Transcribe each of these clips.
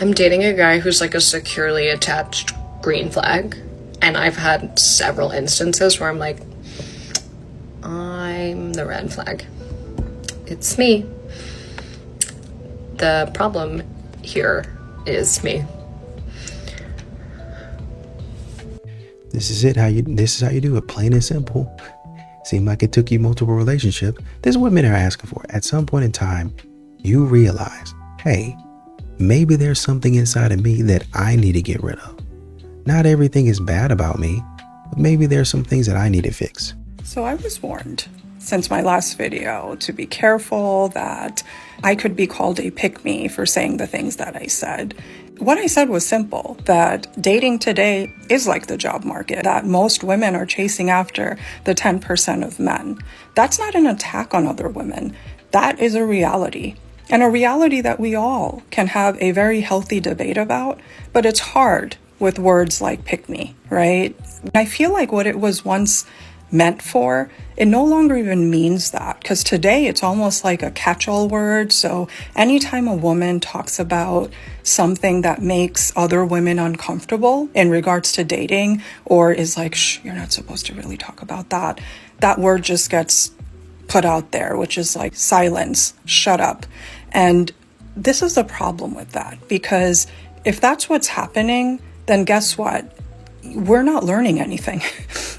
I'm dating a guy who's like a securely attached green flag, and I've had several instances where I'm like, I'm the red flag. It's me. The problem here is me. This is how you do it, plain and simple. Seemed like it took you multiple relationships. This is what men are asking for. At some point in time, you realize, hey, maybe there's something inside of me that I need to get rid of. Not everything is bad about me, but maybe there's some things that I need to fix. So I was warned since my last video to be careful that I could be called a pick-me for saying the things that I said. What I said was simple, that dating today is like the job market, that most women are chasing after the 10% of men. That's not an attack on other women. That is a reality. And a reality that we all can have a very healthy debate about, but it's hard with words like pick me, right? I feel like what it was once meant for, it no longer even means that, because today it's almost like a catch-all word. So anytime a woman talks about something that makes other women uncomfortable in regards to dating, or is like, shh, you're not supposed to really talk about that, that word just gets put out there, which is like silence, shut up. And this is the problem with that, because if that's what's happening, then guess what? We're not learning anything.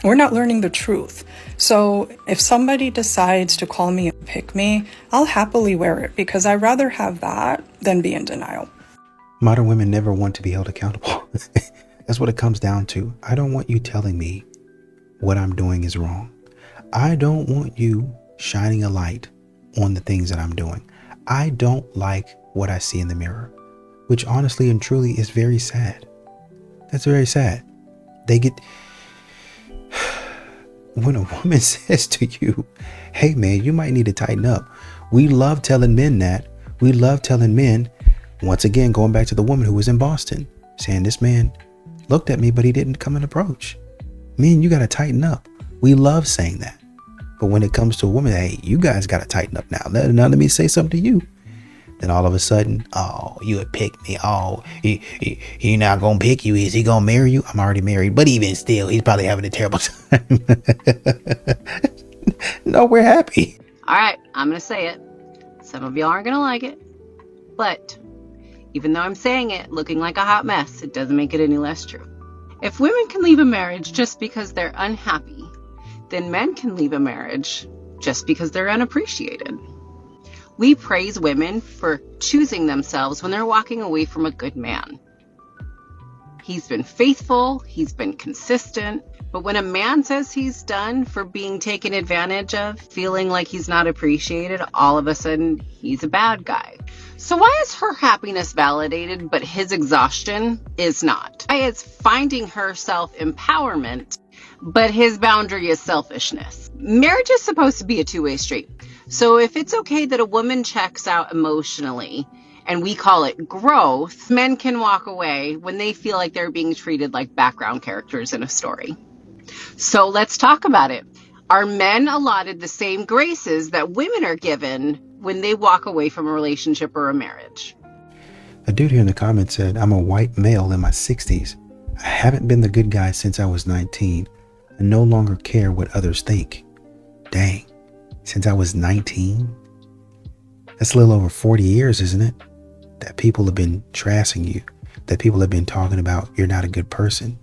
We're not learning the truth. So if somebody decides to call me a pick me, I'll happily wear it, because I'd rather have that than be in denial. Modern women never want to be held accountable. That's what it comes down to. I don't want you telling me what I'm doing is wrong. I don't want you shining a light on the things that I'm doing. I don't like what I see in the mirror, which honestly and truly is very sad. That's very sad. When a woman says to you, hey man, you might need to tighten up. We love telling men that. We love telling men, once again, going back to the woman who was in Boston, saying this man looked at me, but he didn't come and approach. Men, you got to tighten up. We love saying that. But when it comes to a woman, hey, you guys got to tighten up now. Now let me say something to you. Then all of a sudden, oh, you would pick me. Oh, he not going to pick you. Is he going to marry you? I'm already married. But even still, he's probably having a terrible time. No, we're happy. All right, I'm going to say it. Some of y'all aren't going to like it. But even though I'm saying it looking like a hot mess, it doesn't make it any less true. If women can leave a marriage just because they're unhappy, then men can leave a marriage just because they're unappreciated. We praise women for choosing themselves when they're walking away from a good man. He's been faithful, he's been consistent, but when a man says he's done for being taken advantage of, feeling like he's not appreciated, all of a sudden he's a bad guy. So why is her happiness validated, but his exhaustion is not? Why is finding her self-empowerment, but his boundary is selfishness? Marriage is supposed to be a two-way street. So if it's okay that a woman checks out emotionally, and we call it growth, men can walk away when they feel like they're being treated like background characters in a story. So let's talk about it. Are men allotted the same graces that women are given when they walk away from a relationship or a marriage? A dude here in the comments said, I'm a white male in my 60s. I haven't been the good guy since I was 19. I no longer care what others think. Dang. Since I was 19? That's a little over 40 years, isn't it? That people have been trashing you. That people have been talking about you're not a good person.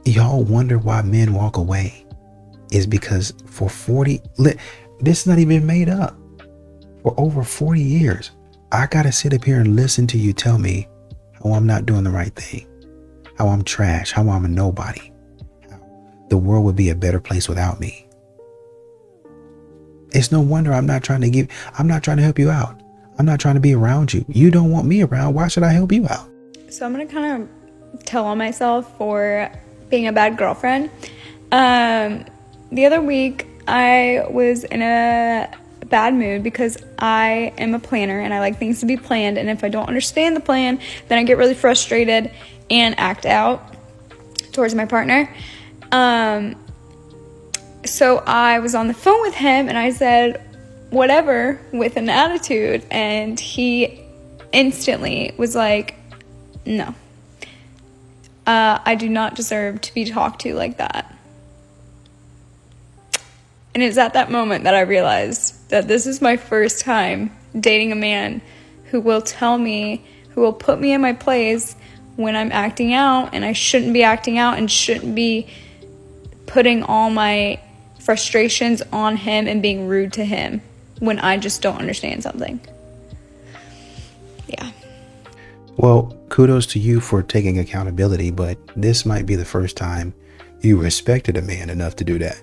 Y'all wonder why men walk away. Is because for 40, this is not even made up. For over 40 years, I gotta sit up here and listen to you tell me how I'm not doing the right thing. How I'm trash. How I'm a nobody. How the world would be a better place without me. It's no wonder I'm not trying to help you out. I'm not trying to be around you. You don't want me around. Why should I help you out? So I'm going to kind of tell on myself for being a bad girlfriend. The other week, I was in a bad mood because I am a planner and I like things to be planned. And if I don't understand the plan, then I get really frustrated and act out towards my partner. So I was on the phone with him and I said, whatever, with an attitude. And he instantly was like, no, I do not deserve to be talked to like that. And it's at that moment that I realized that this is my first time dating a man who will tell me, who will put me in my place when I'm acting out and I shouldn't be acting out and shouldn't be putting all my frustrations on him and being rude to him when I just don't understand something. Yeah. Well, kudos to you for taking accountability, but this might be the first time you respected a man enough to do that.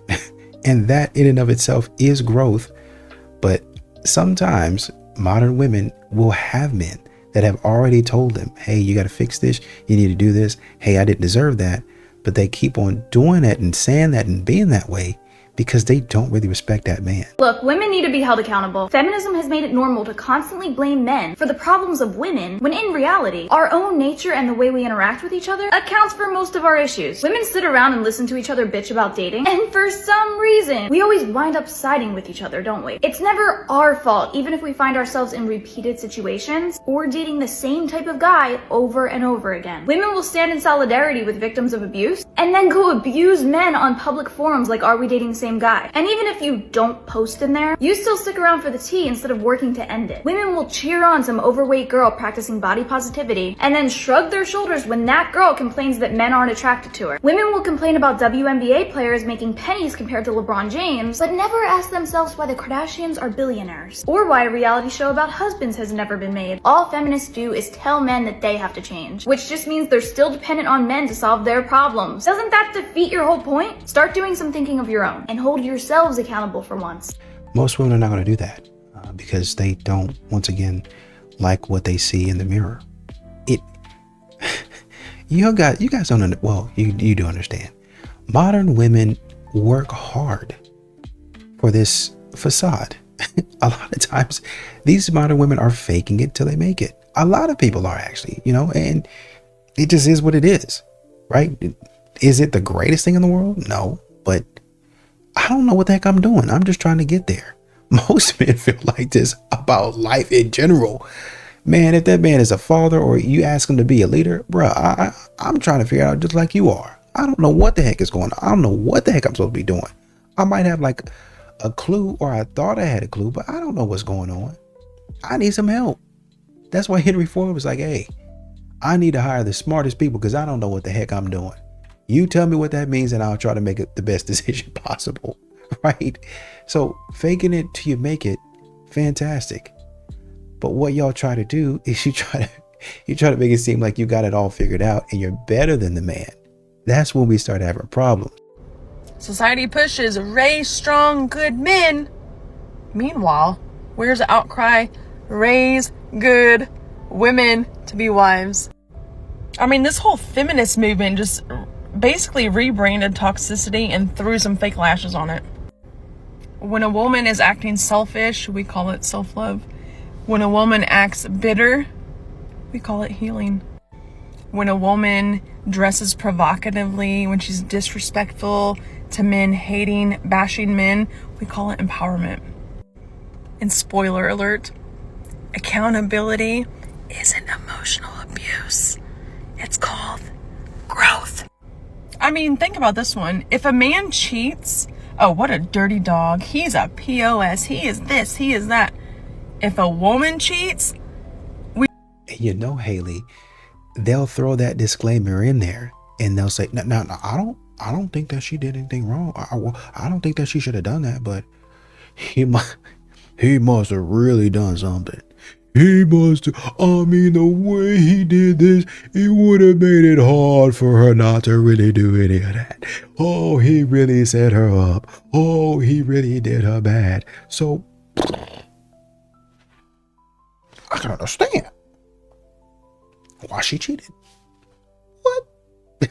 And that in and of itself is growth. But sometimes modern women will have men that have already told them, hey, you got to fix this. You need to do this. Hey, I didn't deserve that. But they keep on doing that and saying that and being that way because they don't really respect that man. Look, women need to be held accountable. Feminism has made it normal to constantly blame men for the problems of women, when in reality, our own nature and the way we interact with each other accounts for most of our issues. Women sit around and listen to each other bitch about dating, and for some reason, we always wind up siding with each other, don't we? It's never our fault, even if we find ourselves in repeated situations or dating the same type of guy over and over again. Women will stand in solidarity with victims of abuse and then go abuse men on public forums like, are we dating the same guy? And even if you don't post in there, you still stick around for the tea instead of working to end it. Women will cheer on some overweight girl practicing body positivity and then shrug their shoulders when that girl complains that men aren't attracted to her. Women will complain about WNBA players making pennies compared to LeBron James, but never ask themselves why the Kardashians are billionaires or why a reality show about husbands has never been made. All feminists do is tell men that they have to change, which just means they're still dependent on men to solve their problems. Doesn't that defeat your whole point? Start doing some thinking of your own and hold yourselves accountable for once. Most women are not going to do that because they don't, once again, like what they see in the mirror. You guys don't, well, you do understand. Modern women work hard for this facade. A lot of times, these modern women are faking it till they make it. A lot of people are actually, and it just is what it is, right? Is it the greatest thing in the world? No, but I don't know what the heck I'm doing. I'm just trying to get there. Most men feel like this about life in general. Man, if that man is a father or you ask him to be a leader, bruh, I'm trying to figure it out just like you are. I don't know what the heck is going on. I don't know what the heck I'm supposed to be doing. I might have like a clue, or I thought I had a clue, but I don't know what's going on. I need some help. That's why Henry Ford was like, hey, I need to hire the smartest people because I don't know what the heck I'm doing. You tell me what that means and I'll try to make it the best decision possible, right? So faking it till you make it, fantastic. But what y'all try to do is you try to make it seem like you got it all figured out and you're better than the man. That's when we start having problems. Society pushes raise strong, good men. Meanwhile, where's the outcry? Raise good women to be wives. I mean, this whole feminist movement just basically rebranded toxicity and threw some fake lashes on it. When a woman is acting selfish, we call it self-love. When a woman acts bitter, we call it healing. When a woman dresses provocatively, when she's disrespectful to men, hating, bashing men, we call it empowerment. And spoiler alert, accountability isn't emotional abuse. It's called growth. I mean, think about this one. If a man cheats, oh, what a dirty dog. He's a POS. He is this, he is that. If a woman cheats, Haley, they'll throw that disclaimer in there and they'll say, no, I don't think that she did anything wrong. I don't think that she should have done that, but he must have really done something. He must have, the way he did this, it would have made it hard for her not to really do any of that. Oh, he really set her up. Oh, he really did her bad. So, I can understand why she cheated. What?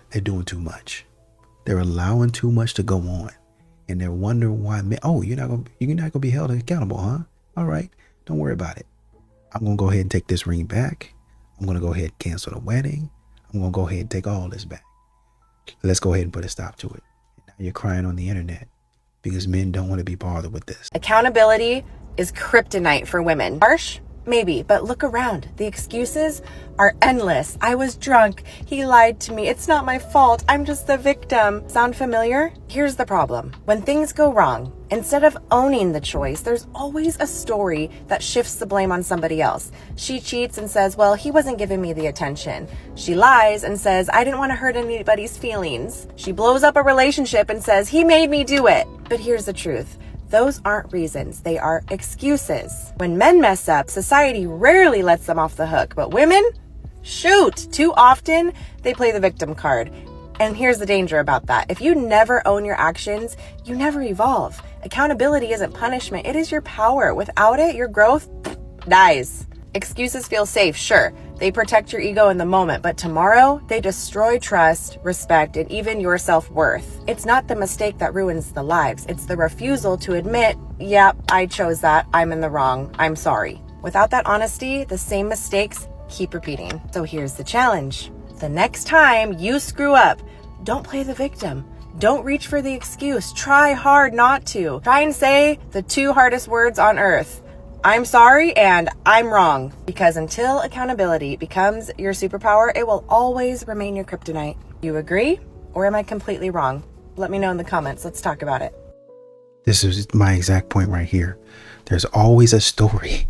They're doing too much. They're allowing too much to go on. And they're wondering why men, you're not gonna be held accountable, huh? All right. Don't worry about it. I'm going to go ahead and take this ring back. I'm going to go ahead and cancel the wedding. I'm going to go ahead and take all this back. Let's go ahead and put a stop to it. Now you're crying on the internet because men don't want to be bothered with this. Accountability is kryptonite for women. Harsh, Maybe, but look around. The excuses are endless. I was drunk. He lied to me. It's not my fault. I'm just the victim. Sound familiar? Here's the problem. When things go wrong, instead of owning the choice, there's always a story that shifts the blame on somebody else. She cheats and says, well, he wasn't giving me the attention. She lies and says, I didn't want to hurt anybody's feelings. She blows up a relationship and says, he made me do it. But here's the truth. Those aren't reasons. They are excuses. When men mess up, society rarely lets them off the hook. But women, shoot, too often they play the victim card. And here's the danger about that. If you never own your actions, you never evolve. Accountability isn't punishment. It is your power. Without it, your growth dies. Excuses feel safe, sure. They protect your ego in the moment, but tomorrow they destroy trust, respect, and even your self-worth. It's not the mistake that ruins the lives. It's the refusal to admit, yep, I chose that. I'm in the wrong. I'm sorry. Without that honesty, the same mistakes keep repeating. So here's the challenge. The next time you screw up, don't play the victim. Don't reach for the excuse. Try hard not to. Try and say the two hardest words on earth. I'm sorry and I'm wrong. Because until accountability becomes your superpower, it will always remain your kryptonite. You agree? Or am I completely wrong? Let me know in the comments. Let's talk about it. This is my exact point right here. There's always a story.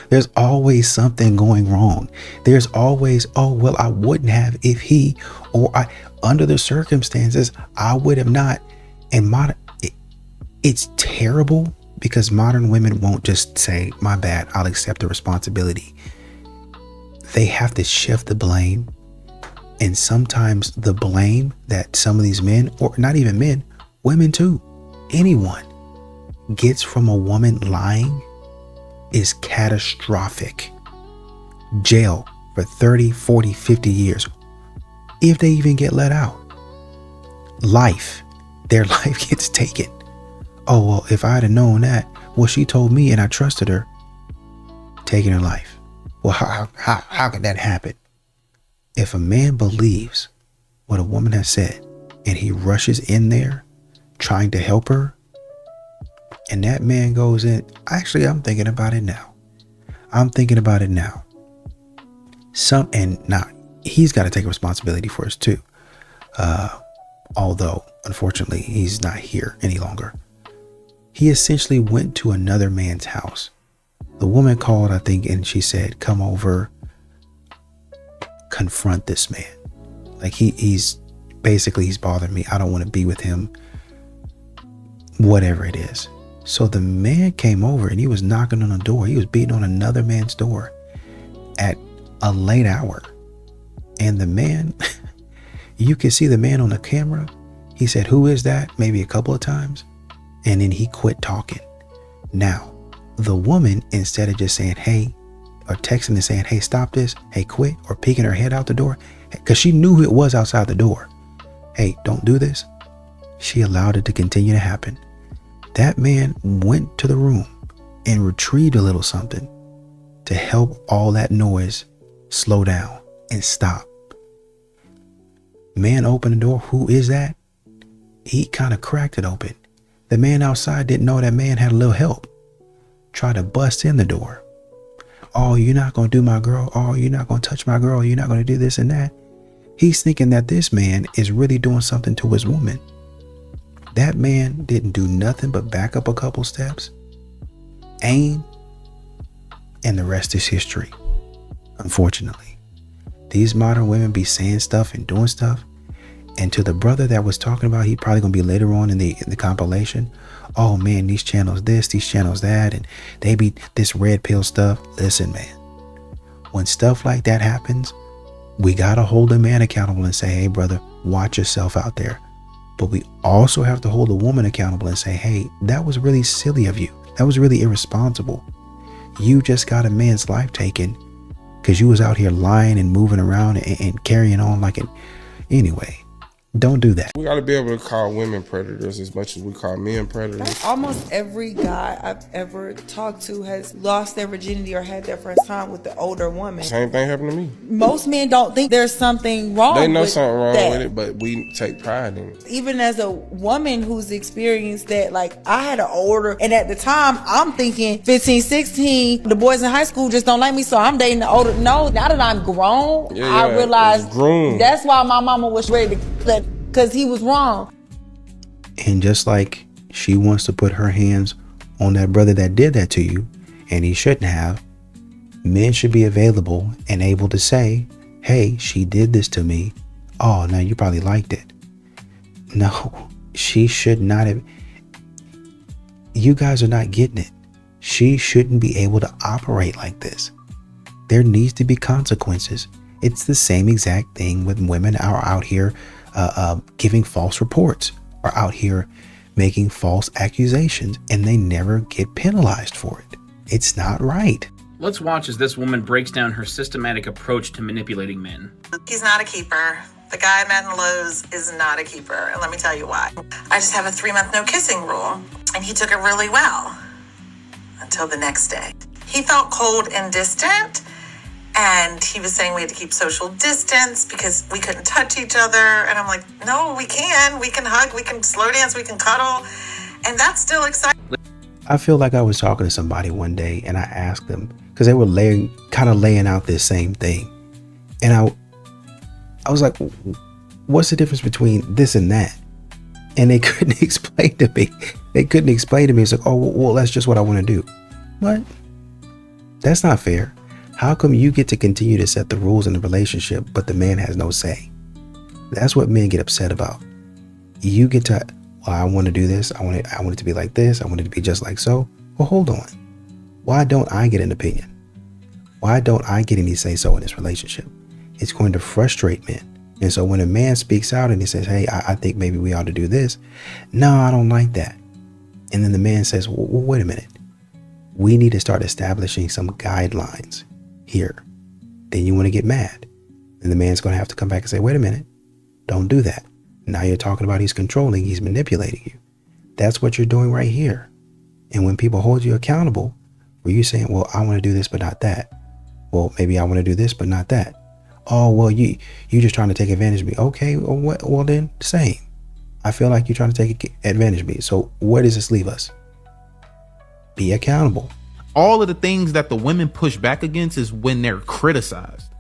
There's always something going wrong. There's always, oh, well, I wouldn't have if he, or I, under the circumstances, I would have not. And it's terrible. Because modern women won't just say, my bad, I'll accept the responsibility. They have to shift the blame. And sometimes the blame that some of these men, or not even men, women too, anyone gets from a woman lying is catastrophic. Jail for 30, 40, 50 years. If they even get let out. Their life gets taken. Oh, well, if I'd have known that, well, she told me and I trusted her, taking her life. Well, how could that happen? If a man believes what a woman has said and he rushes in there trying to help her, and that man goes in, actually, I'm thinking about it now. And now he's got to take responsibility for us too. Although, unfortunately, he's not here any longer. He essentially went to another man's house. The woman called, I think, and she said, come over, confront this man. Like he's bothering me. I don't want to be with him. Whatever it is. So the man came over and he was knocking on the door. He was beating on another man's door at a late hour. And the man, you can see the man on the camera. He said, who is that? Maybe a couple of times. And then he quit talking. Now, the woman, instead of just saying, hey, or texting and saying, hey, stop this, hey, quit, or peeking her head out the door, because she knew who it was outside the door. Hey, don't do this. She allowed it to continue to happen. That man went to the room and retrieved a little something to help all that noise slow down and stop. Man opened the door. Who is that? He kind of cracked it open. The man outside didn't know that man had a little help. Tried to bust in the door. Oh, you're not going to do my girl. Oh, you're not going to touch my girl. You're not going to do this and that. He's thinking that this man is really doing something to his woman. That man didn't do nothing but back up a couple steps, aim, and the rest is history. Unfortunately, these modern women be saying stuff and doing stuff. And to the brother that was talking about, he probably gonna be later on in the compilation. Oh man, these channels this, these channels that, and they be this red pill stuff. Listen, man, when stuff like that happens, we gotta hold a man accountable and say, hey brother, watch yourself out there. But we also have to hold a woman accountable and say, hey, that was really silly of you. That was really irresponsible. You just got a man's life taken because you was out here lying and moving around and carrying on like it. Anyway, Don't do that. We got to be able to call women predators as much as we call men predators. Almost every guy I've ever talked to has lost their virginity or had their first time with the older woman. Same thing happened to me. Most men don't think there's something wrong with it. They know something wrong with it, but we take pride in it. Even as a woman who's experienced that, like, I had an older, and at the time, I'm thinking 15, 16, the boys in high school just don't like me, so I'm dating the older. No, now that I'm grown, I realize that's why my mama was ready to let, because he was wrong. And just like she wants to put her hands on that brother that did that to you, and he shouldn't have, men should be available and able to say, hey, she did this to me. Oh, now you probably liked it. No, she should not have. You guys are not getting it. She shouldn't be able to operate like this. There needs to be consequences. It's the same exact thing when women are out here giving false reports, or out here making false accusations, and they never get penalized for it. It's not right. Let's watch as this woman breaks down her systematic approach to manipulating men. He's not a keeper. The guy I met in Lowe's is not a keeper, and let me tell you why. I just have a 3-month no kissing rule, and he took it really well until the next day. He felt cold and distant, and he was saying we had to keep social distance because we couldn't touch each other. And I'm like, no, we can hug, we can slow dance, we can cuddle, and that's still exciting. I feel like I was talking to somebody one day, and I asked them, because they were laying out this same thing, and I was like, what's the difference between this and that? And they couldn't explain to me. It's like, oh, well, that's just what I want to do. What? That's not fair. How come you get to continue to set the rules in the relationship, but the man has no say? That's what men get upset about. You get to, well, I want to do this. I want it to be like this. I want it to be just like so. Well, hold on. Why don't I get an opinion? Why don't I get any say so in this relationship? It's going to frustrate men. And so when a man speaks out and he says, hey, I think maybe we ought to do this. No, I don't like that. And then the man says, well, wait a minute. We need to start establishing some guidelines here. Then you want to get mad. And the man's going to have to come back and say, wait a minute, don't do that. Now you're talking about he's controlling, he's manipulating you. That's what you're doing right here. And when people hold you accountable, were you saying, well, I want to do this, but not that. Well, maybe I want to do this, but not that. Oh, well, you just trying to take advantage of me. Okay, well then, same. I feel like you're trying to take advantage of me. So where does this leave us? Be accountable. All of the things that the women push back against is when they're criticized.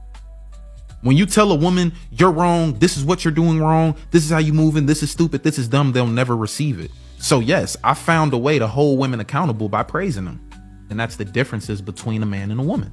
When you tell a woman, you're wrong, this is what you're doing wrong, this is how you moving, this is stupid, this is dumb, they'll never receive it. So yes, I found a way to hold women accountable by praising them. And that's the differences between a man and a woman.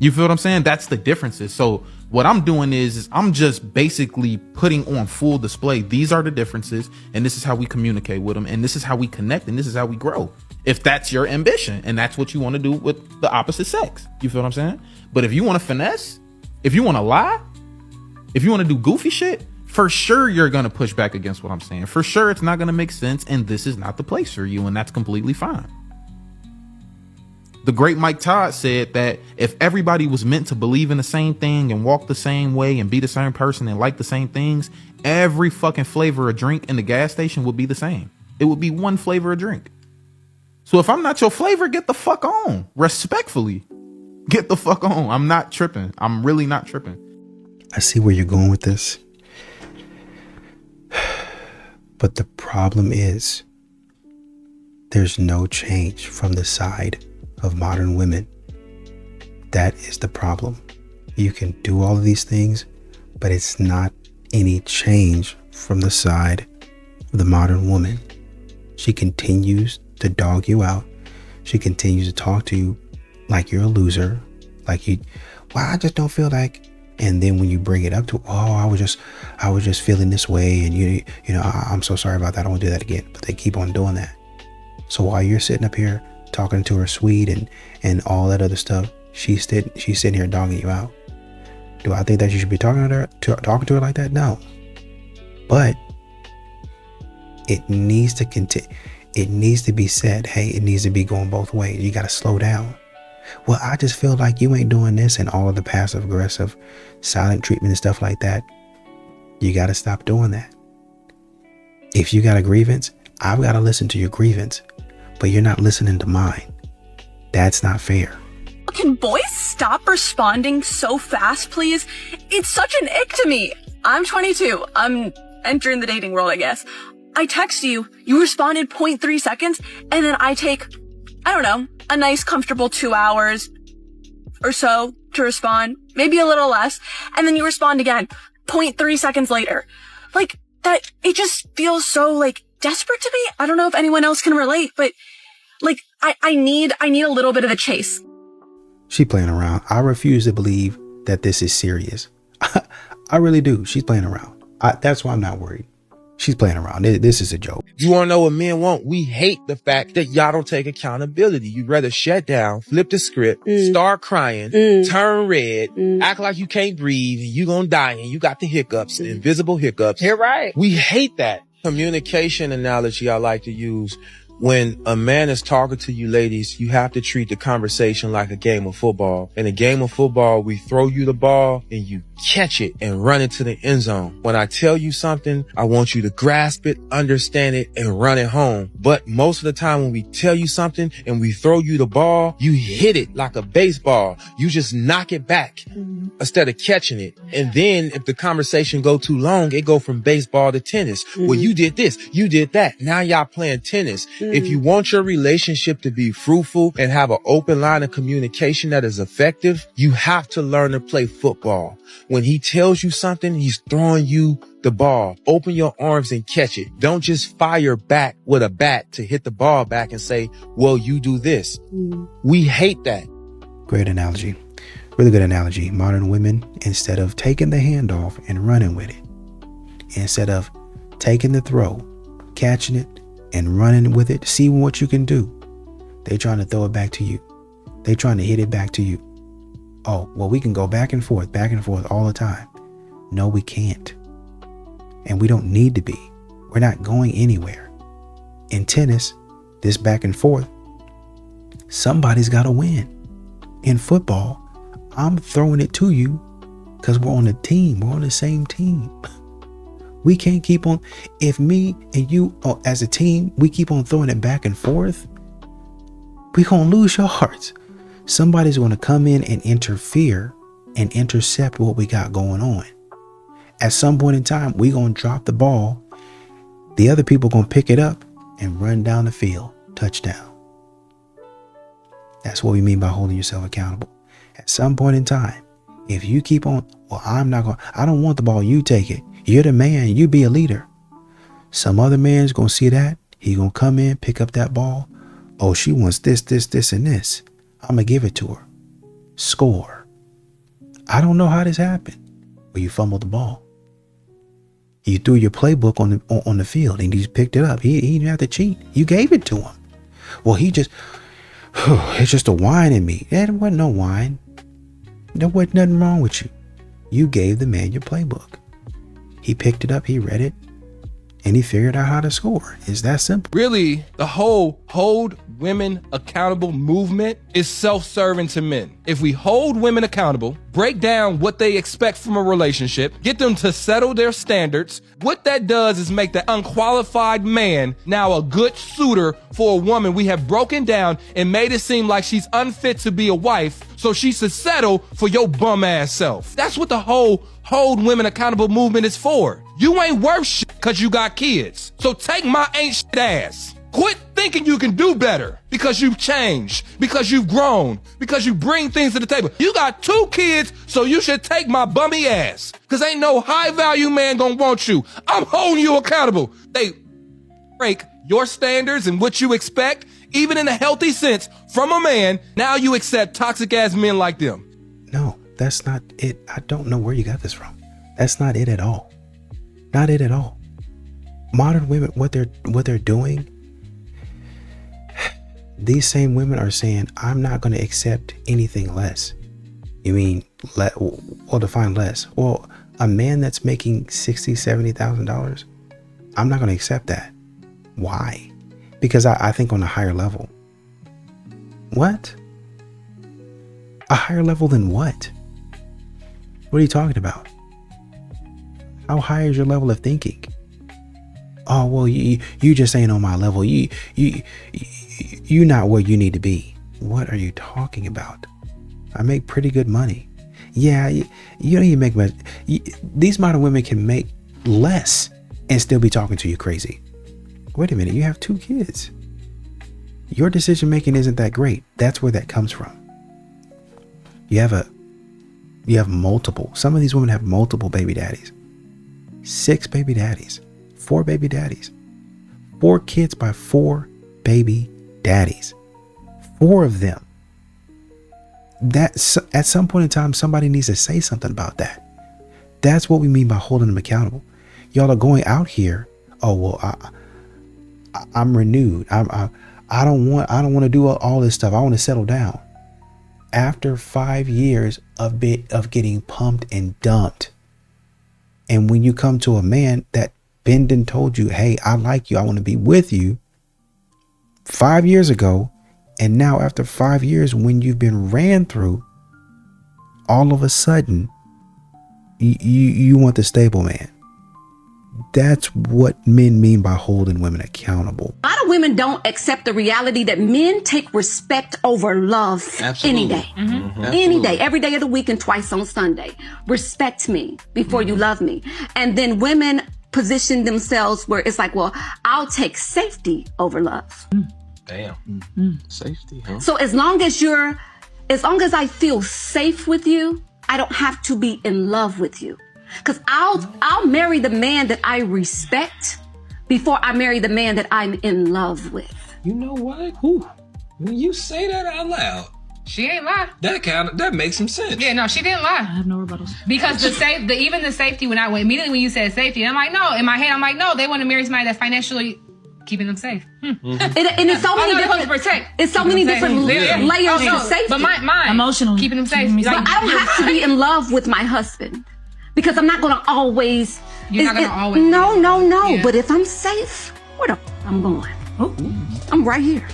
You feel what I'm saying? That's the differences. So what I'm doing is I'm just basically putting on full display. These are the differences, and this is how we communicate with them, and this is how we connect, and this is how we grow. If that's your ambition, and that's what you want to do with the opposite sex. You feel what I'm saying? But if you want to finesse, if you want to lie, if you want to do goofy shit, for sure you're going to push back against what I'm saying. For sure it's not going to make sense, and this is not the place for you, and that's completely fine. The great Mike Todd said that if everybody was meant to believe in the same thing and walk the same way and be the same person and like the same things, every fucking flavor of drink in the gas station would be the same. It would be one flavor of drink. So if I'm not your flavor, get the fuck on. Respectfully, get the fuck on. I'm not tripping. I'm really not tripping. I see where you're going with this. But the problem is there's no change from the side of modern women. That is the problem. You can do all of these things, but it's not any change from the side of the modern woman. She continues to dog you out. She continues to talk to you like you're a loser, like you, well, I just don't feel like. And then when you bring it up to, oh, I was just feeling this way, and you know, I'm so sorry about that. I don't want to do that again. But they keep on doing that. So while you're sitting up here talking to her sweet and all that other stuff, she's sitting here dogging you out. Do I think that you should be talking to her like that? No. But it needs to continue. It needs to be said, hey, it needs to be going both ways. You got to slow down. Well, I just feel like you ain't doing this, and all of the passive aggressive silent treatment and stuff like that. You got to stop doing that. If you got a grievance, I've got to listen to your grievance, but you're not listening to mine. That's not fair. Can boys stop responding so fast, please? It's such an ick to me. I'm 22. I'm entering the dating world, I guess. I text you, you responded 0.3 seconds, and then I take, I don't know, a nice comfortable 2 hours or so to respond, maybe a little less, and then you respond again 0.3 seconds later. Like, that, it just feels so, like, desperate to me. I don't know if anyone else can relate, but, like, I need a little bit of a chase. She playing around. I refuse to believe that this is serious. I really do. She's playing around. That's why I'm not worried. She's playing around. This is a joke. You want to know what men want? We hate the fact that y'all don't take accountability. You'd rather shut down, flip the script, start crying, turn red, act like you can't breathe, and you gonna die, and you got the hiccups, the invisible hiccups. You're right. We hate that. Communication analogy I like to use. When a man is talking to you ladies, you have to treat the conversation like a game of football. In a game of football, we throw you the ball and you catch it and run into the end zone. When I tell you something, I want you to grasp it, understand it, and run it home. But most of the time when we tell you something and we throw you the ball, you hit it like a baseball. You just knock it back instead of catching it. And then if the conversation go too long, it go from baseball to tennis. Well, you did this, you did that. Now y'all playing tennis. If you want your relationship to be fruitful and have an open line of communication that is effective, you have to learn to play football. When he tells you something, he's throwing you the ball. Open your arms and catch it. Don't just fire back with a bat to hit the ball back and say, well, you do this. We hate that. Great analogy. Really good analogy. Modern women, instead of taking the handoff and running with it, instead of taking the throw, catching it, and running with it, see what you can do, they trying to throw it back to you. They trying to hit it back to you. Oh, well, we can go back and forth all the time. No, we can't. And we don't need to be. We're not going anywhere. In tennis, this back and forth, somebody's got to win. In football, I'm throwing it to you because we're on a team. We're on the same team. We can't keep on, if me and you as a team, we keep on throwing it back and forth, we're going to lose yards. Somebody's going to come in and interfere and intercept what we got going on. At some point in time, we're going to drop the ball. The other people going to pick it up and run down the field. Touchdown. That's what we mean by holding yourself accountable. At some point in time, if you keep on, well, I don't want the ball, you take it. You're the man, you be a leader. Some other man's going to see that. He going to come in, pick up that ball. Oh, she wants this, and this. I'm going to give it to her. Score. I don't know how this happened. Well, you fumbled the ball. You threw your playbook on the field and he just picked it up. He didn't have to cheat. You gave it to him. Well, it's just a whine in me. There wasn't no whine. There wasn't nothing wrong with you. You gave the man your playbook. He picked it up, he read it, and he figured out how to score. It's that simple. Really, the whole hold women accountable movement is self-serving to men. If we hold women accountable, break down what they expect from a relationship, get them to settle their standards, what that does is make the unqualified man now a good suitor for a woman we have broken down and made it seem like she's unfit to be a wife, so she should settle for your bum ass self. That's what the whole hold women accountable movement is for. You ain't worth shit because you got kids. So take my ain't shit ass. Quit thinking you can do better because you've changed, because you've grown, because you bring things to the table. You got 2 kids, so you should take my bummy ass because ain't no high value man gonna want you. I'm holding you accountable. They break your standards and what you expect, even in a healthy sense, from a man. Now you accept toxic ass men like them. No, that's not it. I don't know where you got this from. That's not it at all. Not it at all. Modern women, what they're doing, these same women are saying, I'm not going to accept anything less. You mean, well, define less. Well, a man that's making $60,000, $70,000, I'm not going to accept that. Why? Because I think on a higher level. What? A higher level than what? What are you talking about? How high is your level of thinking? Oh, well, you just ain't on my level. You're not where you need to be. What are you talking about? I make pretty good money. Yeah, you don't even make much. These modern women can make less and still be talking to you crazy. Wait a minute, you have 2 kids. Your decision making isn't that great. That's where that comes from. You have multiple. Some of these women have multiple baby daddies. 6 baby daddies. 4 baby daddies. 4 kids by 4 baby daddies. 4 of them. That's at some point in time, somebody needs to say something about that. That's what we mean by holding them accountable. Y'all are going out here. Oh, well, I'm renewed. I don't want to do all this stuff. I want to settle down. After 5 years of getting pumped and dumped, and when you come to a man that been and told you, hey, I like you, I want to be with you 5 years ago, and now after 5 years, when you've been ran through, all of a sudden you want the stable man. That's what men mean by holding women accountable. A lot of women don't accept the reality that men take respect over love. Any day. Any day, every day of the week and twice on Sunday. Respect me before you love me. And then women position themselves where it's like, well, I'll take safety over love. Damn. Safety, huh? So as long as I feel safe with you, I don't have to be in love with you. Because I'll marry the man that I respect before I marry the man that I'm in love with. You know what? Whew. When you say that out loud, she ain't lie. That makes some sense. Yeah, no, she didn't lie. I have no rebuttals. Because even the safety, immediately when you said safety, I'm like, no. In my head, I'm like, no, they want to marry somebody that's financially keeping them safe. And it's so many different protect. It's so many different layers of safety. But mine emotionally keeping them safe. But I don't have to be in love with my husband. Because I'm not going to always... You're not going to always... No. Yeah. But if I'm safe, where the I'm going? Oh, I'm right here.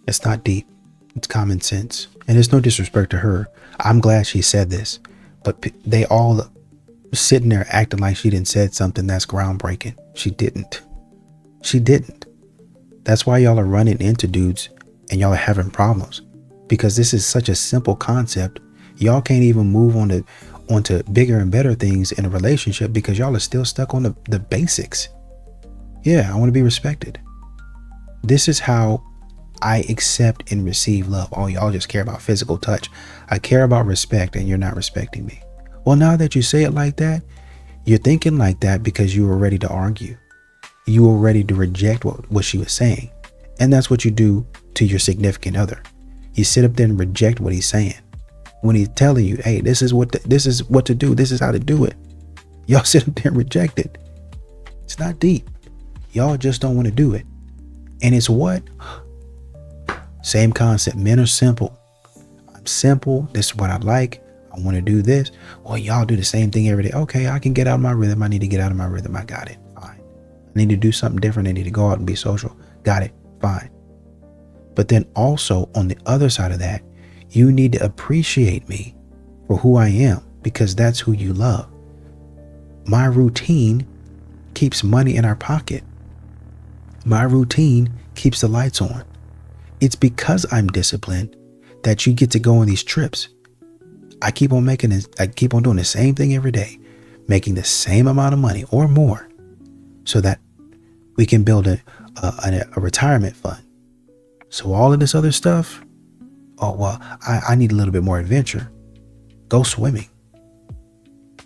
It's not deep. It's common sense. And there's no disrespect to her. I'm glad she said this. But they all sitting there acting like she didn't said something that's groundbreaking. She didn't. That's why y'all are running into dudes and y'all are having problems. Because this is such a simple concept. Y'all can't even move onto bigger and better things in a relationship because y'all are still stuck on the basics. Yeah, I want to be respected. This is how I accept and receive love. Oh, y'all just care about physical touch. I care about respect and you're not respecting me. Well, now that you say it like that, you're thinking like that because you were ready to argue. You were ready to reject what she was saying. And that's what you do to your significant other. You sit up there and reject what he's saying. When he's telling you, hey, this is what to do. This is how to do it. Y'all sit up there and reject it. It's not deep. Y'all just don't want to do it. And it's what? Same concept. Men are simple. I'm simple. This is what I like. I want to do this. Well, y'all do the same thing every day. Okay, I can get out of my rhythm. I need to get out of my rhythm. I got it. Fine. I need to do something different. I need to go out and be social. Got it. Fine. But then also on the other side of that, you need to appreciate me for who I am because that's who you love. My routine keeps money in our pocket. My routine keeps the lights on. It's because I'm disciplined that you get to go on these trips. I keep on doing the same thing every day, making the same amount of money or more so that we can build a retirement fund. So all of this other stuff, oh, well, I need a little bit more adventure. Go swimming.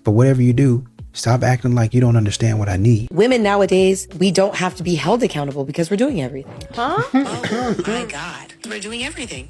But whatever you do, stop acting like you don't understand what I need. Women nowadays, we don't have to be held accountable because we're doing everything. Huh? Oh my God. We're doing everything.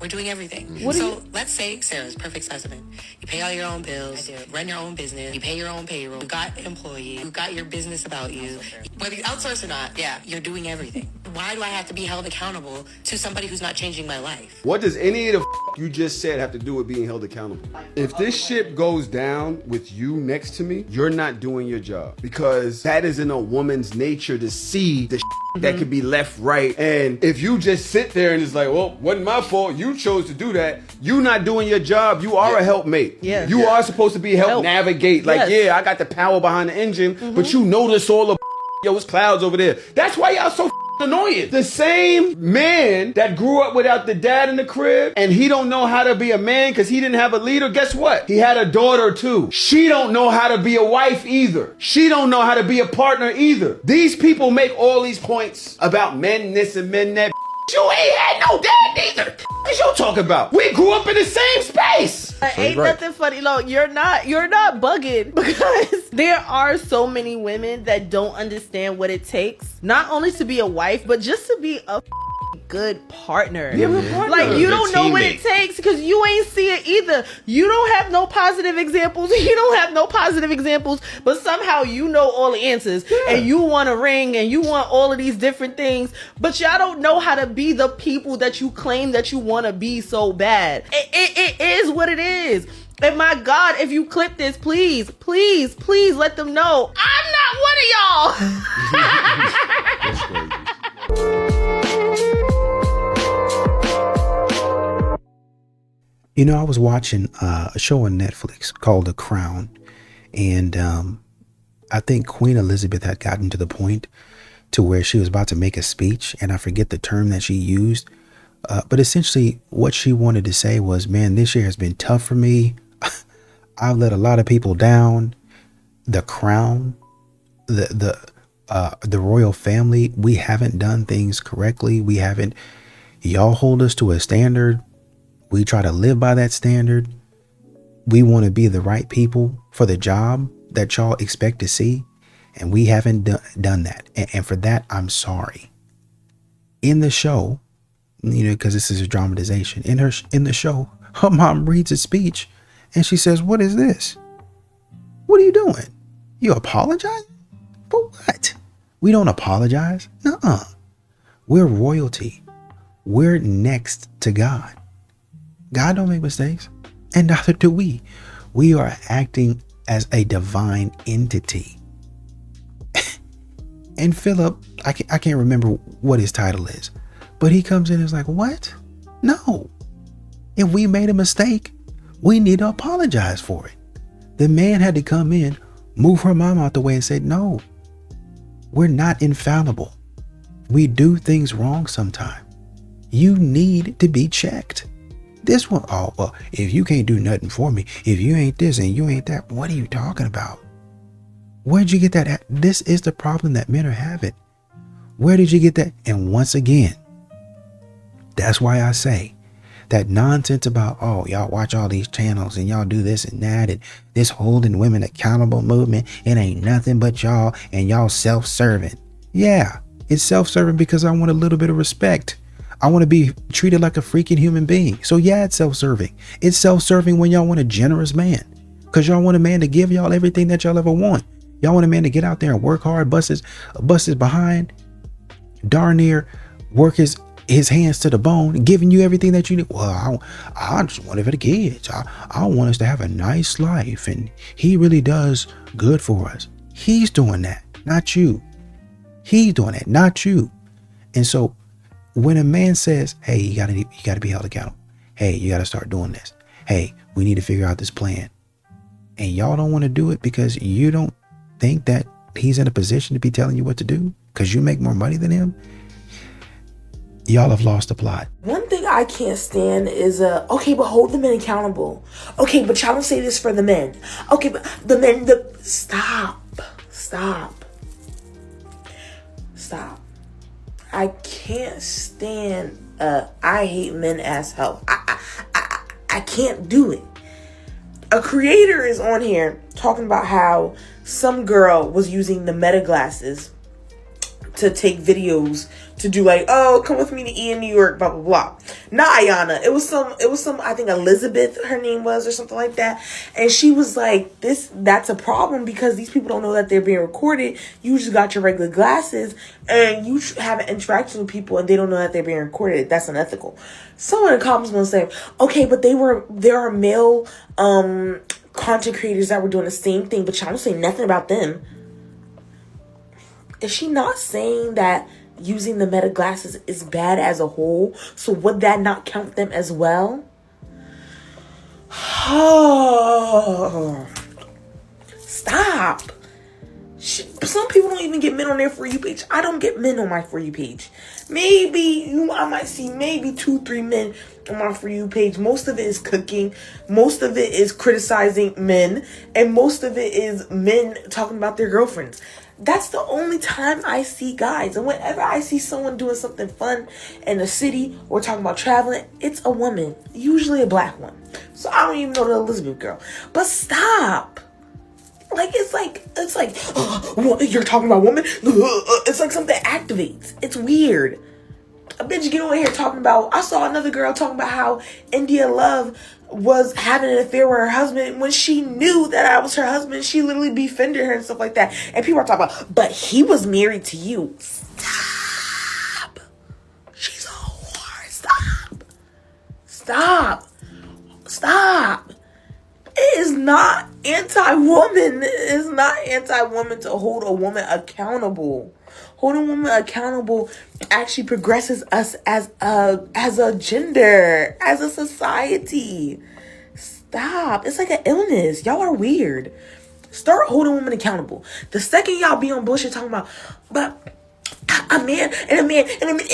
Let's say Sarah's perfect specimen. You pay all your own bills, run your own business, you pay your own payroll, you got employees, you got your business about you. Whether you outsource or not, yeah, you're doing everything. Why do I have to be held accountable to somebody who's not changing my life? What does any of the you just said have to do with being held accountable? If this ship goes down with you next to me, you're not doing your job because that is in a woman's nature to see the that could be left, right. And if you just sit there and it's like, well, wasn't my fault, you chose to do that, you not doing your job, you are a helpmate. Yeah. You are supposed to be help navigate. Like, Yes. yeah, I got the power behind the engine, but you notice all the yo, it's clouds over there. That's why y'all so annoying. The same man that grew up without the dad in the crib and he don't know how to be a man because he didn't have a leader, guess what? He had a daughter too. She don't know how to be a wife either. She don't know how to be a partner either. These people make all these points about men this and men that. You ain't had no dad neither. What you talking about? We grew up in the same space. Ain't nothing funny. Look, you're not bugging because there are so many women that don't understand what it takes, not only to be a wife, but just to be a good partner. Like, you don't know what it takes because you ain't see it either. You don't have no positive examples. You don't have no positive examples, but somehow you know all the answers and you want a ring and you want all of these different things, but y'all don't know how to be the people that you claim that you want to be so bad. It is what it is. And my God, if you clip this, please, please, please let them know I'm not one of y'all. You know, I was watching a show on Netflix called The Crown, and I think Queen Elizabeth had gotten to the point to where she was about to make a speech, and I forget the term that she used, but essentially what she wanted to say was, man, this year has been tough for me. I've let a lot of people down. The crown, the royal family, we haven't done things correctly. Y'all hold us to a standard. We try to live by that standard. We want to be the right people for the job that y'all expect to see. And we haven't done that. And for that, I'm sorry. In the show, you know, because this is a dramatization, in the show, her mom reads a speech and she says, what is this? What are you doing? You apologize? For what? We don't apologize. Nuh-uh. We're royalty. We're next to God. God don't make mistakes, and neither do we. We are acting as a divine entity. And Philip, I can't remember what his title is, but he comes in and is like, what? No. If we made a mistake, we need to apologize for it. The man had to come in, move her mom out the way and say, no, we're not infallible. We do things wrong sometimes. You need to be checked. This one, oh, well, if you can't do nothing for me, if you ain't this and you ain't that, what are you talking about? Where'd you get that at? This is the problem that men are having. Where did you get that? And once again, that's why I say that nonsense about, oh, y'all watch all these channels and y'all do this and that and this holding women accountable movement, it ain't nothing but y'all and y'all self-serving. Yeah, it's self-serving because I want a little bit of respect. I want to be treated like a freaking human being. So yeah, it's self-serving. It's self-serving when y'all want a generous man, because y'all want a man to give y'all everything that y'all ever want. Y'all want a man to get out there and work hard, bust his behind, darn near work his hands to the bone, giving you everything that you need. Well, I just want it for the kids. I want us to have a nice life, and he really does good for us. He's doing that, not you. He's doing that, not you. And so when a man says, hey, you gotta be held accountable. Hey, you gotta start doing this. Hey, we need to figure out this plan. And y'all don't want to do it because you don't think that he's in a position to be telling you what to do because you make more money than him. Y'all have lost the plot. One thing I can't stand is okay, but hold the men accountable. Okay, but y'all don't say this for the men. Okay, but the men, stop. I can't stand I hate men as hell. I can't do it. A creator is on here talking about how some girl was using the Meta glasses to take videos to do like, oh, come with me to E in New York, blah, blah, blah. Not Ayana. It was some, I think Elizabeth, her name was, or something like that. And she was like, that's a problem because these people don't know that they're being recorded. You just got your regular glasses and you have an interaction with people and they don't know that they're being recorded. That's unethical. Someone in the comments going to say, okay, but there are male, content creators that were doing the same thing, but y'all don't say nothing about them. Is she not saying that using the Meta glasses is bad as a whole, so would that not count them as well? Oh, stop. Some people don't even get men on their For You page. I don't get men on my For You page. Maybe I might see maybe 2-3 men on my For You page. Most of it is cooking. Most of it is criticizing men. And most of it is men talking about their girlfriends. That's the only time I see guys. And whenever I see someone doing something fun in the city or talking about traveling, it's a woman, usually a black one. So I don't even know the Elizabeth girl. But stop. Like, it's like, you're talking about women? It's like something activates. It's weird. A bitch get over here talking about, I saw another girl talking about how India Love was having an affair with her husband when she knew that I was her husband. She literally befriended her and stuff like that. And people are talking about, but he was married to you. Stop. She's a whore. Stop. Stop. Stop. It is not anti-woman. It is not anti-woman to hold a woman accountable. Holding women accountable actually progresses us as a gender, as a society. Stop. It's like an illness. Y'all are weird. Start holding women accountable. The second y'all be on bullshit talking about, but a man and a man and a man.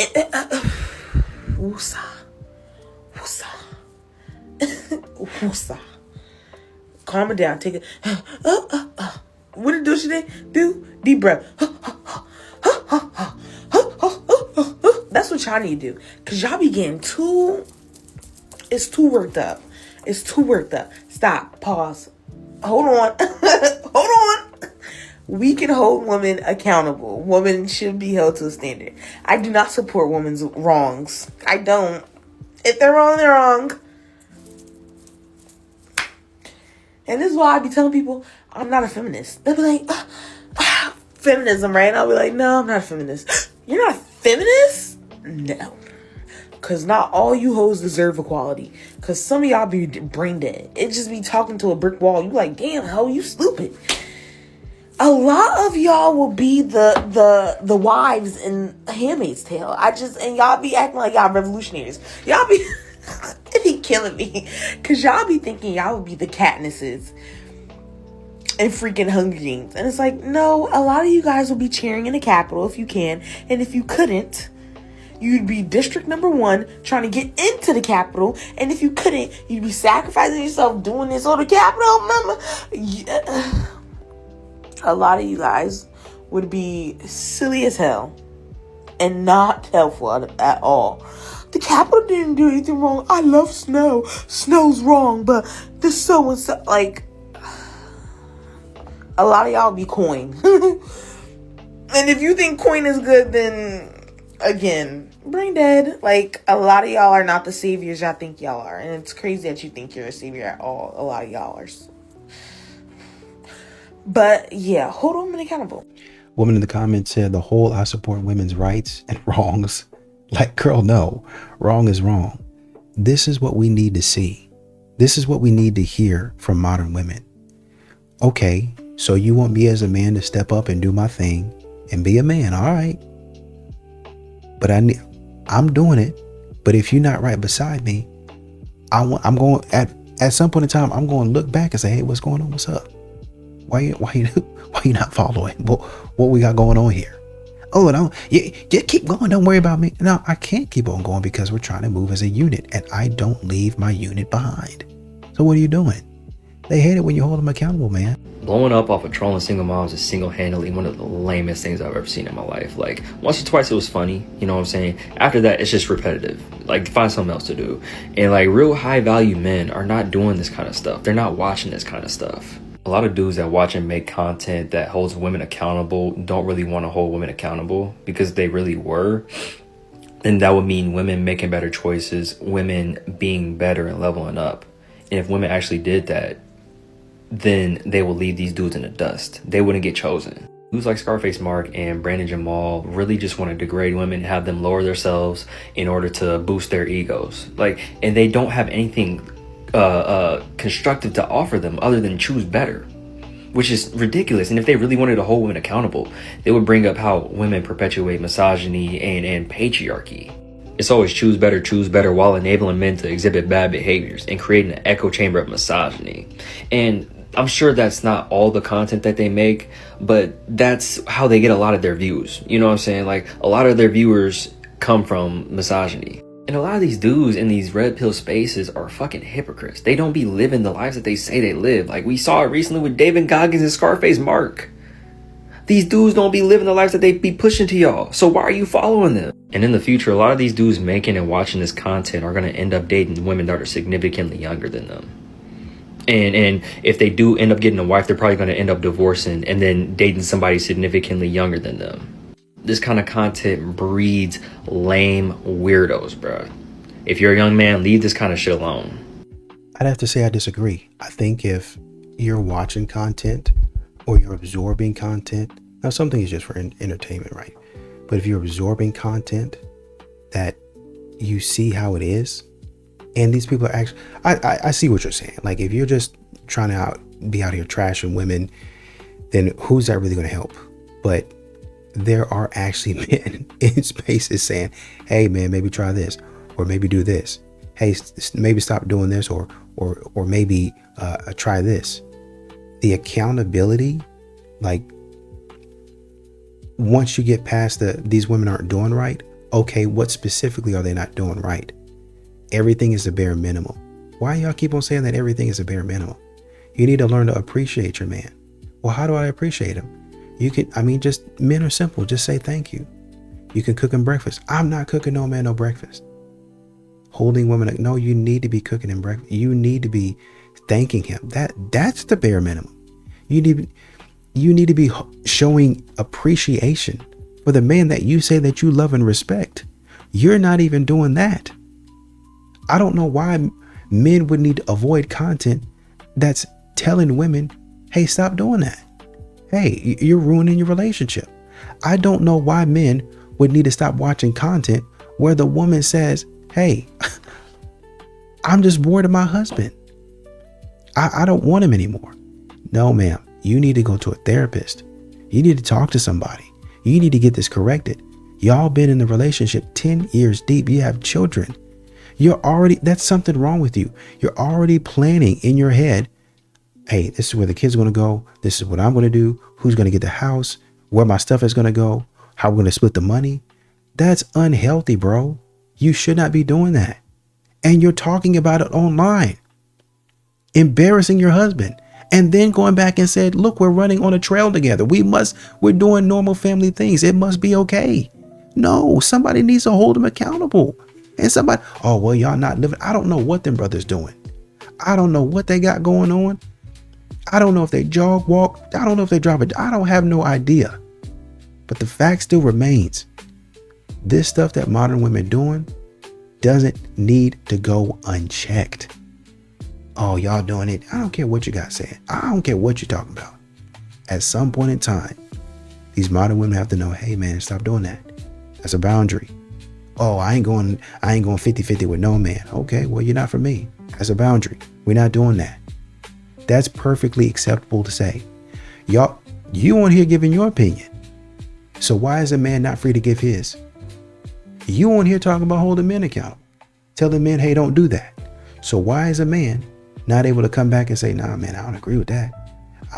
Woosah. Woosah. Woosah. Calm it down. Take it. What did do today? Do deep breath. That's what y'all need to do. Because y'all be getting it's too worked up. It's too worked up. Stop. Pause. Hold on. Hold on. We can hold women accountable. Women should be held to a standard. I do not support women's wrongs. I don't. If they're wrong, they're wrong. And this is why I be telling people I'm not a feminist. They'll be like, feminism, right? And I'll be like, no, I'm not a feminist. You're not a feminist? No. Because not all you hoes deserve equality. Because some of y'all be brain dead. It just be talking to a brick wall. You like, damn, hoe, you stupid. A lot of y'all will be the wives in Handmaid's Tale. And y'all be acting like y'all revolutionaries. Y'all be... It be killing me. Because y'all be thinking y'all would be the Katnisses and freaking Hunger Games. And it's like, no, a lot of you guys will be cheering in the Capitol if you can. And if you couldn't, you'd be District Number 1 trying to get into the Capitol. And if you couldn't, you'd be sacrificing yourself doing this on the Capitol. Remember? Yeah. A lot of you guys would be silly as hell and not helpful at all. The Capitol didn't do anything wrong. I love snow. Snow's wrong, but this so and so, like, a lot of y'all be coin. And if you think coin is good, then again, brain dead. Like, a lot of y'all are not the saviors y'all think y'all are. And it's crazy that you think you're a savior at all. A lot of y'all are. But yeah, hold women accountable. Woman in the comments said the whole I support women's rights and wrongs. Like, girl, no. Wrong is wrong. This is what we need to see. This is what we need to hear from modern women. Okay, so you want me as a man to step up and do my thing and be a man, all right. But I'm doing it. But if you're not right beside me, I'm going at some point in time, I'm going to look back and say, hey, what's going on? What's up? Why you not following? What we got going on here? Oh, no, just keep going. Don't worry about me. No, I can't keep on going because we're trying to move as a unit and I don't leave my unit behind. So what are you doing? They hate it when you hold them accountable, man. Blowing up off of trolling single moms is single-handedly one of the lamest things I've ever seen in my life. Like, once or twice it was funny, you know what I'm saying? After that, it's just repetitive. Like, find something else to do. And like, real high-value men are not doing this kind of stuff. They're not watching this kind of stuff. A lot of dudes that watch and make content that holds women accountable don't really want to hold women accountable because they really were. And that would mean women making better choices, women being better and leveling up. And if women actually did that, then they will leave these dudes in the dust. They wouldn't get chosen. Dudes like Scarface Mark and Brandon Jamal really just want to degrade women, have them lower themselves in order to boost their egos. Like, and they don't have anything constructive to offer them other than choose better. which is ridiculous. And if they really wanted to hold women accountable, they would bring up how women perpetuate misogyny and patriarchy. It's always choose better while enabling men to exhibit bad behaviors and creating an echo chamber of misogyny. And I'm sure that's not all the content that they make, but that's how they get a lot of their views. You know what I'm saying? Like, a lot of their viewers come from misogyny. And a lot of these dudes in these red pill spaces are fucking hypocrites. They don't be living the lives that they say they live. Like, we saw it recently with David Goggins and Scarface Mark. These dudes don't be living the lives that they be pushing to y'all. So why are you following them? And in the future, a lot of these dudes making and watching this content are going to end up dating women that are significantly younger than them. And if they do end up getting a wife, they're probably going to end up divorcing and then dating somebody significantly younger than them. This kind of content breeds lame weirdos, bro. If you're a young man, leave this kind of shit alone. I'd have to say I disagree. I think if you're watching content or you're absorbing content, now something is just for entertainment, right? But if you're absorbing content that you see how it is, and these people are actually, I see what you're saying. Like, if you're just trying to be out here trashing women, then who's that really going to help? But there are actually men in spaces saying, hey man, maybe try this, or maybe do this. Hey, maybe stop doing this, or maybe try this. The accountability, like, once you get past these women aren't doing right, okay, what specifically are they not doing right? Everything is the bare minimum. Why y'all keep on saying that everything is a bare minimum? You need to learn to appreciate your man. Well, how do I appreciate him? You can, just men are simple. Just say thank you. You can cook him breakfast. I'm not cooking no man no breakfast. Holding women, no, you need to be cooking him breakfast. You need to be thanking him. That's the bare minimum. You need to be showing appreciation for the man that you say that you love and respect. You're not even doing that. I don't know why men would need to avoid content that's telling women, hey, stop doing that. Hey, you're ruining your relationship. I don't know why men would need to stop watching content where the woman says, hey, I'm just bored of my husband. I don't want him anymore. No, ma'am. You need to go to a therapist. You need to talk to somebody. You need to get this corrected. Y'all been in the relationship 10 years deep. You have children. That's something wrong with you. You're already planning in your head, hey, this is where the kids are going to go. This is what I'm going to do. Who's going to get the house? Where my stuff is going to go? How we're going to split the money? That's unhealthy, bro. You should not be doing that. And you're talking about it online, embarrassing your husband, and then going back and said, look, we're running on a trail together. We're doing normal family things. It must be okay. No, somebody needs to hold them accountable. And somebody, oh, well, y'all not living. I don't know what them brothers doing. I don't know what they got going on. I don't know if they jog, walk. I don't know if they drive I don't have no idea. But the fact still remains. This stuff that modern women doing doesn't need to go unchecked. Oh, y'all doing it. I don't care what you got saying. I don't care what you're talking about. At some point in time, these modern women have to know, hey man, stop doing that. That's a boundary. Oh, I ain't going 50-50 with no man. Okay, well, you're not for me. That's a boundary. We're not doing that. That's perfectly acceptable to say. Y'all, you on here giving your opinion. So why is a man not free to give his? You on here talking about holding men accountable, telling men, hey, don't do that. So why is a man not able to come back and say, nah, man, I don't agree with that.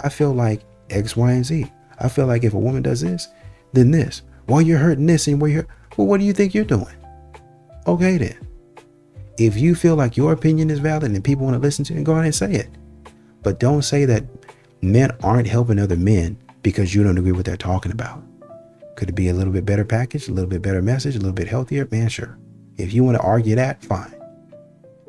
I feel like X, Y, and Z. I feel like if a woman does this, then this. Well, you're hurting this and well, what do you think you're doing? Okay, then. If you feel like your opinion is valid and people want to listen to it, go ahead and say it. But don't say that men aren't helping other men because you don't agree with what they're talking about. Could it be a little bit better package, a little bit better message, a little bit healthier? Man, sure. If you want to argue that, fine.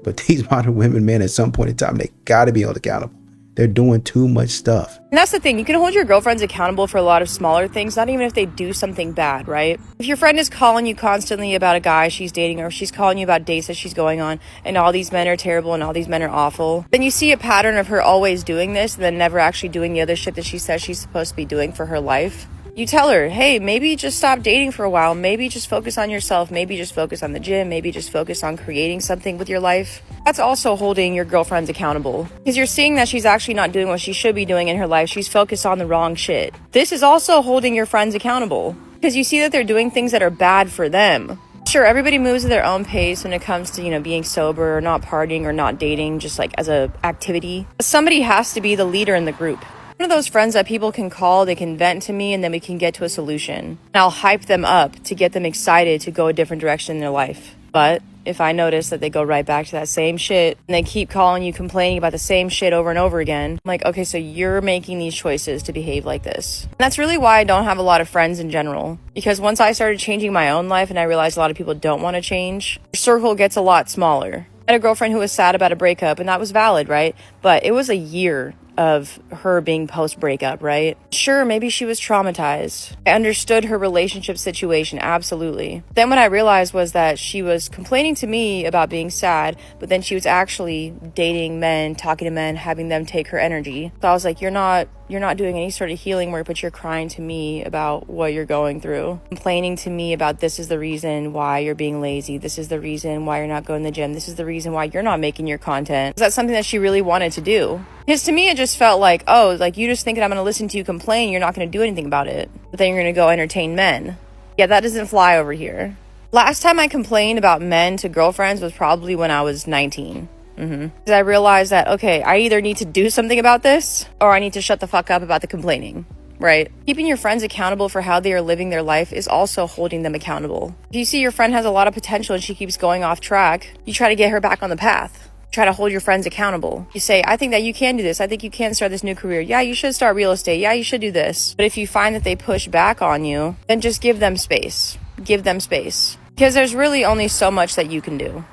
But these modern women, man, at some point in time, they got to be held accountable. They're doing too much stuff. And that's the thing. You can hold your girlfriends accountable for a lot of smaller things, not even if they do something bad, right? If your friend is calling you constantly about a guy she's dating, or if she's calling you about dates that she's going on, and all these men are terrible and all these men are awful, then you see a pattern of her always doing this and then never actually doing the other shit that she says she's supposed to be doing for her life. You tell her, hey, maybe just stop dating for a while. Maybe just focus on yourself. Maybe just focus on the gym. Maybe just focus on creating something with your life. That's also holding your girlfriends accountable. Because you're seeing that she's actually not doing what she should be doing in her life. She's focused on the wrong shit. This is also holding your friends accountable. Because you see that they're doing things that are bad for them. Sure, everybody moves at their own pace when it comes to, being sober or not partying or not dating, just like as a activity. Somebody has to be the leader in the group. One of those friends that people can call, they can vent to me, and then we can get to a solution. And I'll hype them up to get them excited to go a different direction in their life. But if I notice that they go right back to that same shit and they keep calling you complaining about the same shit over and over again, I'm like, okay, so you're making these choices to behave like this. And that's really why I don't have a lot of friends in general. Because once I started changing my own life and I realized a lot of people don't want to change, your circle gets a lot smaller. I had a girlfriend who was sad about a breakup, and that was valid, right? But it was a year of her being post-breakup, right? Sure, maybe she was traumatized. I understood her relationship situation, absolutely. Then what I realized was that she was complaining to me about being sad, but then she was actually dating men, talking to men, having them take her energy. So I was like, you're not doing any sort of healing work, but you're crying to me about what you're going through. Complaining to me about this is the reason why you're being lazy. This is the reason why you're not going to the gym. This is the reason why you're not making your content. Is that something that she really wanted to do? Because to me, it just felt like, oh, like you just thinking I'm going to listen to you complain. You're not going to do anything about it. But then you're going to go entertain men. Yeah, that doesn't fly over here. Last time I complained about men to girlfriends was probably when I was 19. Because I realized that, okay, I either need to do something about this or I need to shut the fuck up about the complaining, right? Keeping your friends accountable for how they are living their life is also holding them accountable. If you see your friend has a lot of potential and she keeps going off track, you try to get her back on the path. Try to hold your friends accountable. You say, I think that you can do this. I think you can start this new career. Yeah, you should start real estate. Yeah, you should do this. But if you find that they push back on you, then just give them space. Give them space. Because there's really only so much that you can do.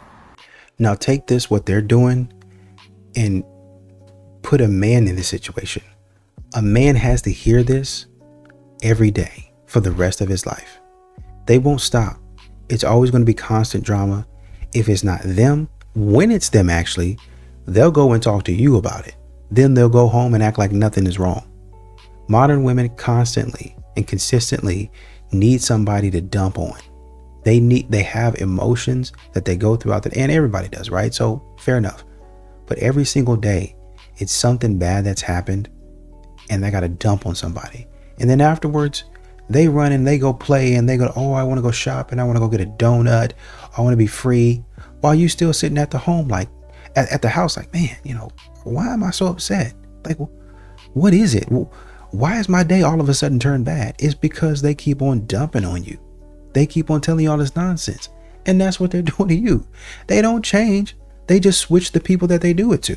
Now take this, what they're doing, and put a man in this situation. A man has to hear this every day for the rest of his life. They won't stop. It's always going to be constant drama. If it's not them, when it's them actually, they'll go and talk to you about it. Then they'll go home and act like nothing is wrong. Modern women constantly and consistently need somebody to dump on. They have emotions that they go throughout and everybody does, right? So fair enough. But every single day, it's something bad that's happened and they got to dump on somebody. And then afterwards, they run and they go play and they go, oh, I want to go shopping. I want to go get a donut. I want to be free. While you still sitting at the home, like at the house, like, man, why am I so upset? Like, what is it? Why is my day all of a sudden turned bad? It's because they keep on dumping on you. They keep on telling you all this nonsense. And that's what they're doing to you. They don't change. They just switch the people that they do it to.